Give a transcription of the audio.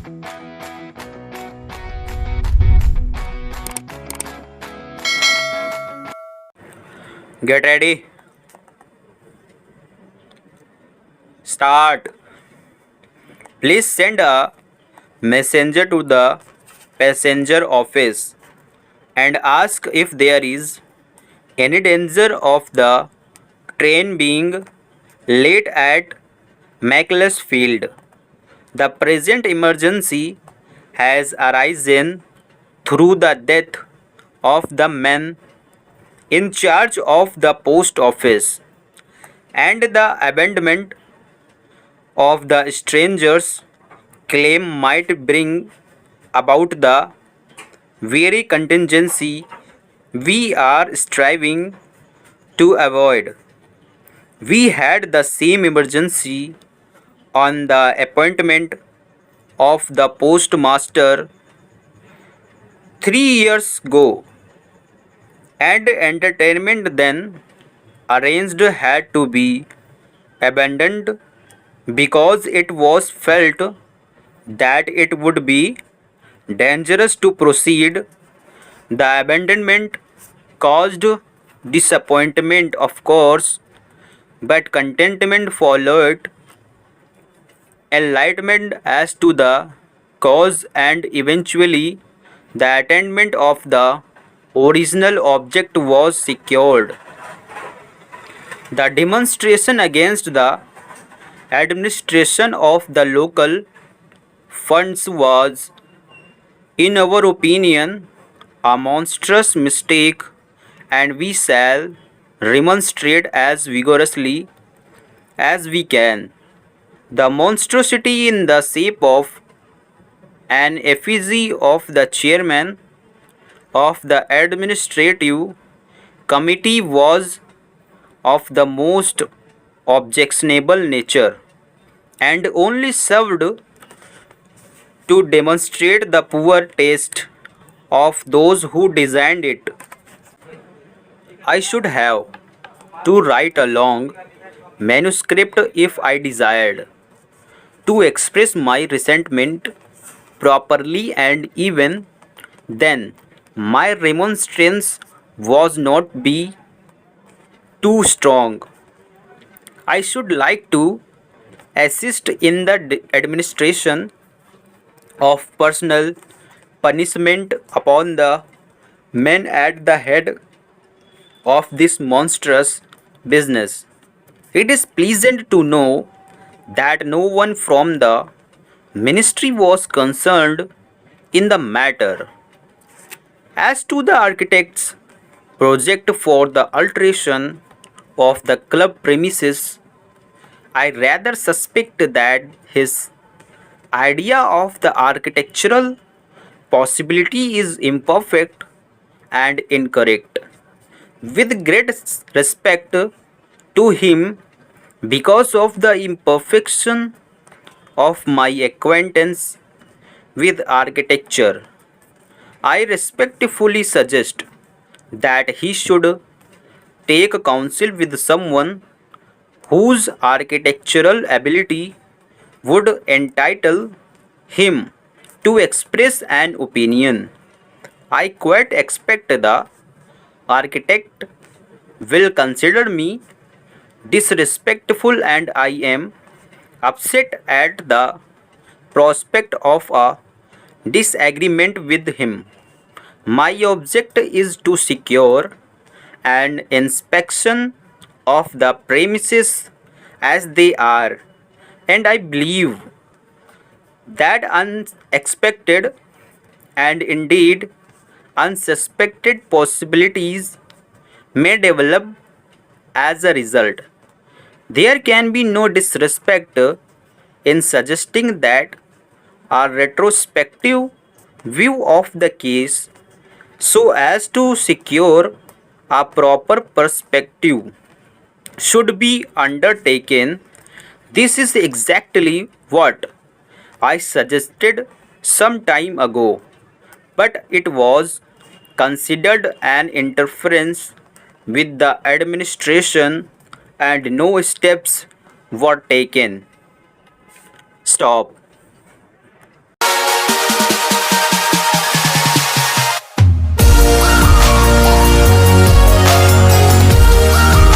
Get ready. Start. Please send a messenger to the passenger office and ask if there is any danger of the train being late at Macclesfield. The present emergency has arisen through the death of the man in charge of the post office and the abandonment of the stranger's claim might bring about the very contingency we are striving to avoid. We had the same emergency on the appointment of the postmaster 3 years ago, and entertainment then arranged had to be abandoned because it was felt that it would be dangerous to proceed. The abandonment caused disappointment, of course, but contentment followed. Enlightenment as to the cause and eventually the attainment of the original object was secured. The demonstration against the administration of the local funds was, in our opinion, a monstrous mistake, and we shall remonstrate as vigorously as we can. The monstrosity in the shape of an effigy of the chairman of the administrative committee was of the most objectionable nature and only served to demonstrate the poor taste of those who designed it. I should have to write a long manuscript if I desired to express my resentment properly, and even then my remonstrance was not be too strong. I should like to assist in the administration of personal punishment upon the men at the head of this monstrous business. It is pleasant to know that no one from the ministry was concerned in the matter. As to the architect's project for the alteration of the club premises, I rather suspect that his idea of the architectural possibility is imperfect and incorrect. With great respect to him, because of the imperfection of my acquaintance with architecture, I respectfully suggest that he should take counsel with someone whose architectural ability would entitle him to express an opinion. I quite expect the architect will consider me disrespectful, and I am upset at the prospect of a disagreement with him. My object is to secure an inspection of the premises as they are, and I believe that unexpected and indeed unsuspected possibilities may develop as a result. There can be no disrespect in suggesting that a retrospective view of the case, so as to secure a proper perspective, should be undertaken. This is exactly what I suggested some time ago, but it was considered an interference with the administration and no steps were taken. Stop.